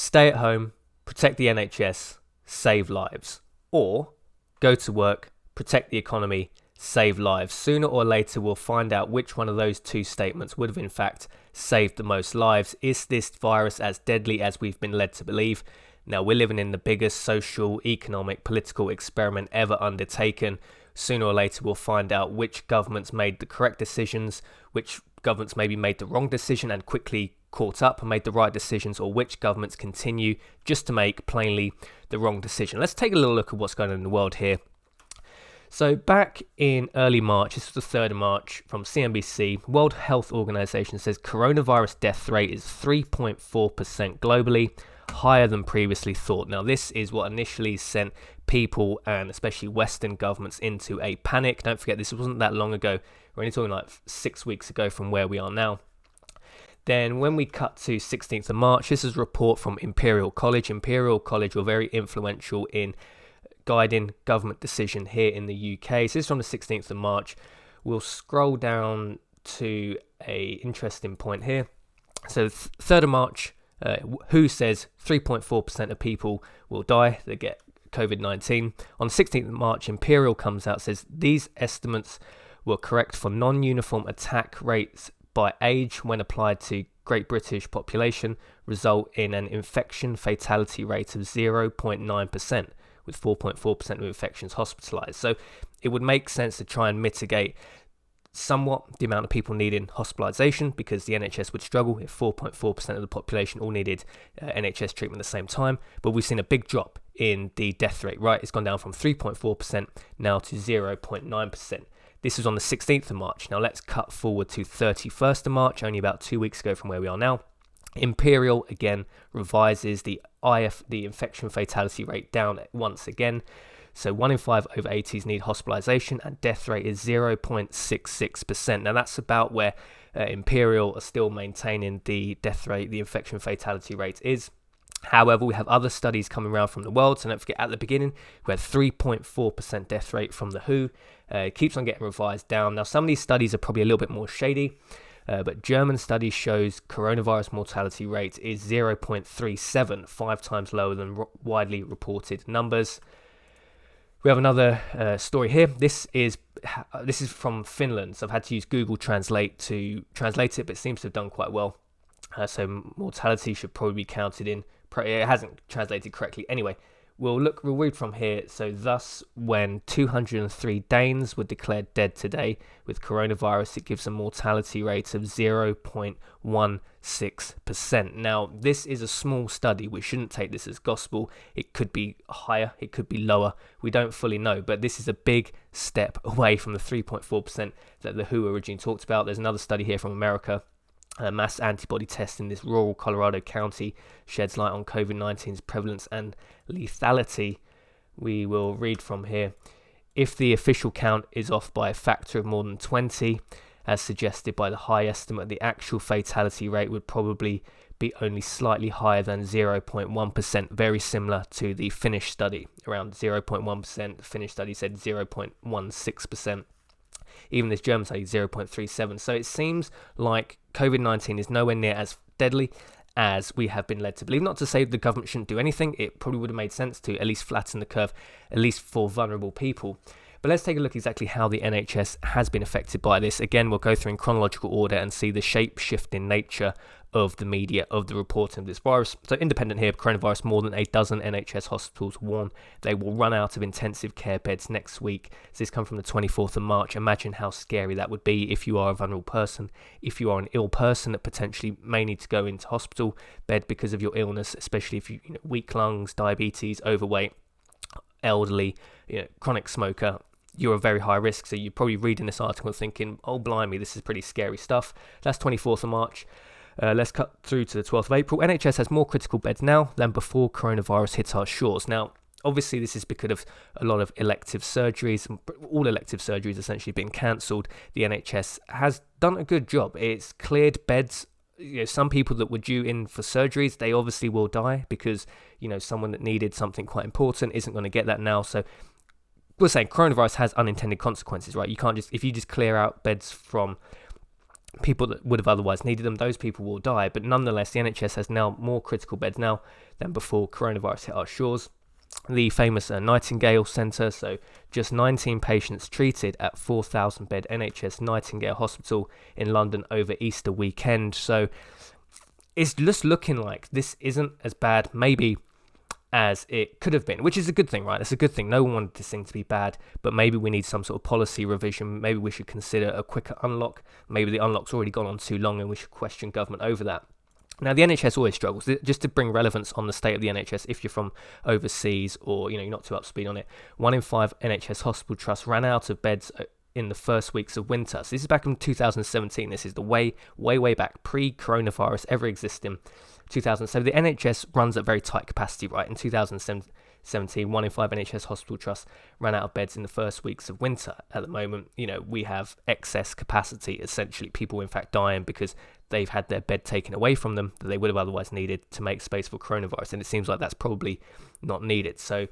stay at home, protect the NHS, save lives, or go to work, protect the economy, save lives. Sooner or later, we'll find out which one of those two statements would have in fact saved the most lives. Is this virus as deadly as we've been led to believe? Now, we're living in the biggest social, economic, political experiment ever undertaken. Sooner or later, we'll find out which governments made the correct decisions, which governments maybe made the wrong decision and quickly caught up and made the right decisions, or which governments continue just to make plainly the wrong decision. Let's take a little look at what's going on in the world here. So back in early March, this was the 3rd of March, from CNBC, World Health Organization says coronavirus death rate is 3.4% globally, higher than previously thought. Now, this is what initially sent people, and especially Western governments, into a panic. Don't forget, this wasn't that long ago. We're only talking like 6 weeks ago from where we are now. Then when we cut to 16th of March, this is a report from Imperial College. Imperial College were very influential in guiding government decision here in the UK. So this is from the 16th of March. We'll scroll down to a interesting point here. So 3rd of March, WHO says 3.4% of people will die that get COVID-19. On 16th of March, Imperial comes out, says these estimates were correct for non-uniform attack rates by age when applied to Great British population, result in an infection fatality rate of 0.9%, with 4.4% of infections hospitalised. So it would make sense to try and mitigate somewhat the amount of people needing hospitalisation, because the NHS would struggle if 4.4% of the population all needed NHS treatment at the same time. But we've seen a big drop in the death rate, right? It's gone down from 3.4% now to 0.9%. This was on the 16th of March. Now let's cut forward to 31st of March, only about 2 weeks ago from where we are now. Imperial again revises the infection fatality rate down once again. So 1 in 5 over 80s need hospitalisation, and death rate is 0.66%. Now that's about where Imperial are still maintaining the death rate, the infection fatality rate is. However, we have other studies coming around from the world. So don't forget, at the beginning, we had 3.4% death rate from the WHO. It keeps on getting revised down. Now, some of these studies are probably a little bit more shady, but German study shows coronavirus mortality rate is 0.37, 5 times lower than widely reported numbers. We have another story here. This is from Finland. So I've had to use Google Translate to translate it, but it seems to have done quite well. So mortality should probably be counted in. It hasn't translated correctly. Anyway, we'll read from here. So thus, when 203 Danes were declared dead today with coronavirus, it gives a mortality rate of 0.16%. Now, this is a small study. We shouldn't take this as gospel. It could be higher. It could be lower. We don't fully know. But this is a big step away from the 3.4% that the WHO originally talked about. There's another study here from America. Mass antibody test in this rural Colorado county sheds light on COVID-19's prevalence and lethality. We will read from here. If the official count is off by a factor of more than 20, as suggested by the high estimate, the actual fatality rate would probably be only slightly higher than 0.1%, very similar to the Finnish study, around 0.1%. The Finnish study said 0.16%. Even this German study, 0.37. So it seems like COVID-19 is nowhere near as deadly as we have been led to believe. Not to say the government shouldn't do anything. It probably would have made sense to at least flatten the curve, at least for vulnerable people. But let's take a look exactly how the NHS has been affected by this. Again, we'll go through in chronological order and see the shape-shifting nature of the media, of the reporting of this virus. So independent here, coronavirus, more than a dozen NHS hospitals warn they will run out of intensive care beds next week. So this comes from the 24th of March. Imagine how scary that would be if you are a vulnerable person, if you are an ill person that potentially may need to go into hospital bed because of your illness, especially if you weak lungs, diabetes, overweight, elderly, chronic smoker. You're a very high risk. So you're probably reading this article thinking, oh blimey, this is pretty scary stuff. That's 24th of March. Let's cut through to the 12th of April. NHS has more critical beds now than before coronavirus hit our shores. Now, obviously, this is because of a lot of elective surgeries. All elective surgeries essentially being cancelled. The NHS has done a good job. It's cleared beds. Some people that were due in for surgeries, they obviously will die because, someone that needed something quite important isn't going to get that now. So we're saying coronavirus has unintended consequences, right? You can't if you just clear out beds from people that would have otherwise needed them, those people will die. But nonetheless, the NHS has now more critical beds now than before coronavirus hit our shores. The famous Nightingale Centre, so just 19 patients treated at 4,000 bed NHS Nightingale Hospital in London over Easter weekend. So it's just looking like this isn't as bad maybe as it could have been, which is a good thing, right? It's a good thing. No one wanted this thing to be bad, but maybe we need some sort of policy revision. Maybe we should consider a quicker unlock. Maybe the unlock's already gone on too long and we should question government over that. Now, the NHS always struggles. Just to bring relevance on the state of the NHS, if you're from overseas or you're not too up to speed on it, 1 in 5 NHS hospital trusts ran out of beds in the first weeks of winter. So this is back in 2017. This is the way back, pre-coronavirus ever existing. 2007. The NHS runs at very tight capacity, right? In 2017, 1 in 5 NHS hospital trusts ran out of beds in the first weeks of winter. At the moment, we have excess capacity, essentially. People, in fact, dying because they've had their bed taken away from them that they would have otherwise needed to make space for coronavirus. And it seems like that's probably not needed. So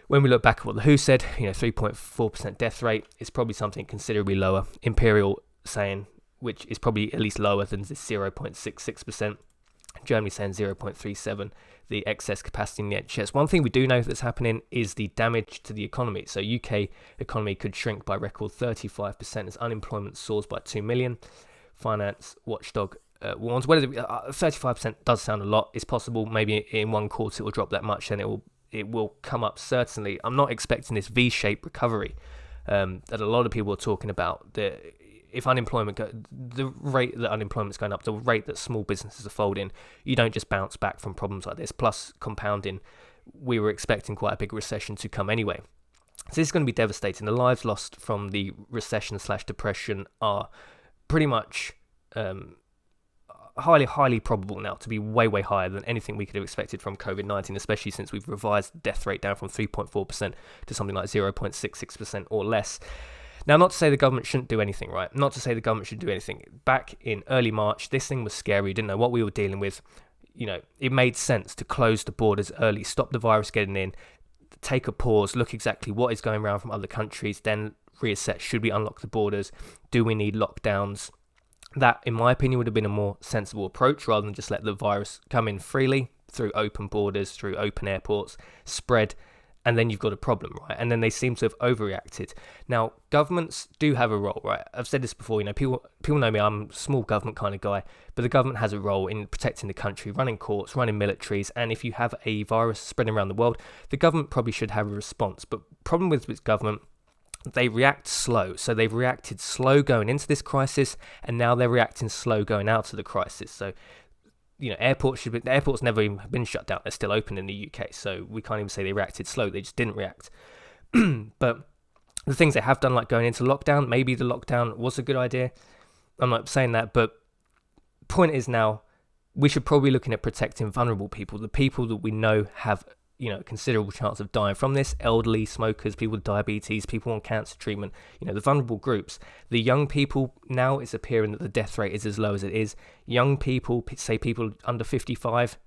when we look back at what the WHO said, 3.4% death rate is probably something considerably lower. Imperial saying, which is probably at least lower than the 0.66%. Germany saying 0.37, the excess capacity in the NHS. One thing we do know that's happening is the damage to the economy. So UK economy could shrink by a record 35% as unemployment soars by 2 million. Finance watchdog warns whether 35% does sound a lot. It's possible maybe in one quarter it will drop that much, and it will come up certainly. I'm not expecting this V-shaped recovery that a lot of people are talking about. If unemployment, the rate that unemployment's going up, the rate that small businesses are folding, you don't just bounce back from problems like this. Plus, compounding, we were expecting quite a big recession to come anyway. So this is going to be devastating. The lives lost from the recession/depression are pretty much highly probable now to be way higher than anything we could have expected from COVID-19, especially since we've revised the death rate down from 3.4% to something like 0.66% or less. Now, not to say the government shouldn't do anything, right? Not to say the government should do anything. Back in early March, this thing was scary. We didn't know what we were dealing with. It made sense to close the borders early, stop the virus getting in, take a pause, look exactly what is going around from other countries, then reassess. Should we unlock the borders? Do we need lockdowns? That, in my opinion, would have been a more sensible approach rather than just let the virus come in freely through open borders, through open airports, spread, and then you've got a problem, right? And then they seem to have overreacted. Now, governments do have a role, right? I've said this before, people know me, I'm a small government kind of guy, but the government has a role in protecting the country, running courts, running militaries, and if you have a virus spreading around the world, the government probably should have a response. But problem with government, they react slow. So they've reacted slow going into this crisis, and now they're reacting slow going out of the crisis. So airports never even been shut down. They're still open in the UK. So we can't even say they reacted slow. They just didn't react. But the things they have done, like going into lockdown, maybe the lockdown was a good idea. I'm not saying that, but point is now we should probably be looking at protecting vulnerable people, the people that we know have a considerable chance of dying from this: elderly, smokers, people with diabetes, people on cancer treatment, the vulnerable groups. The young people, now it's appearing that the death rate is as low as it is. Young people, say people under 55,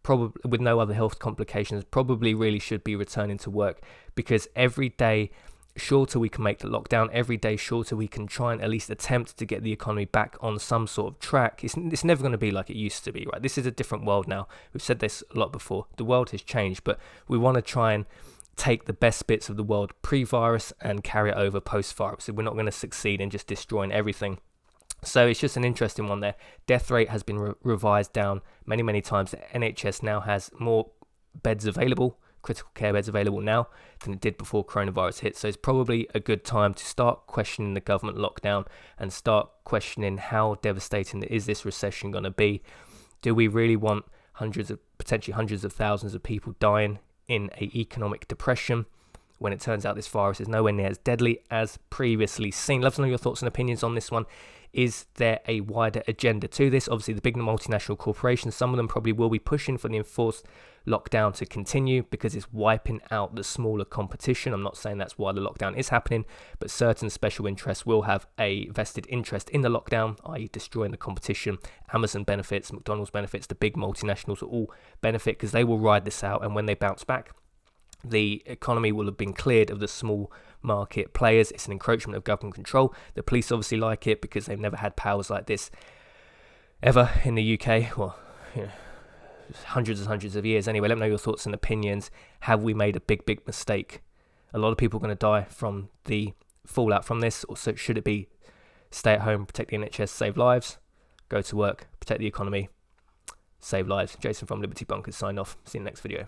probably with no other health complications, probably really should be returning to work, because every day shorter we can make the lockdown, every day shorter we can try and at least attempt to get the economy back on some sort of track. It's never going to be like it used to be, right? This is a different world now. We've said this a lot before. The world has changed, but we want to try and take the best bits of the world pre-virus and carry it over post-virus. So we're not going to succeed in just destroying everything. So it's just an interesting one there. Death rate has been revised down many times. The NHS now has more beds available, critical care beds available now than it did before coronavirus hit. So it's probably a good time to start questioning the government lockdown and start questioning how devastating is this recession going to be. Do we really want potentially hundreds of thousands of people dying in an economic depression when it turns out this virus is nowhere near as deadly as previously seen? Love to know your thoughts and opinions on this one. Is there a wider agenda to this? Obviously, the big multinational corporations, some of them probably will be pushing for the enforced lockdown to continue because it's wiping out the smaller competition. I'm not saying that's why the lockdown is happening, but certain special interests will have a vested interest in the lockdown, i.e. destroying the competition. Amazon benefits, McDonald's benefits, the big multinationals will all benefit because they will ride this out, and when they bounce back, The economy will have been cleared of the small market players. It's an encroachment of government control. The police obviously like it because they've never had powers like this ever in the UK. Well, hundreds and hundreds of years. Anyway, let me know your thoughts and opinions. Have we made a big mistake? A lot of people are going to die from the fallout from this. Also, should it be stay at home, protect the NHS, save lives, go to work, protect the economy, save lives? Jason from Liberty Bunkers, sign off. See you in the next video.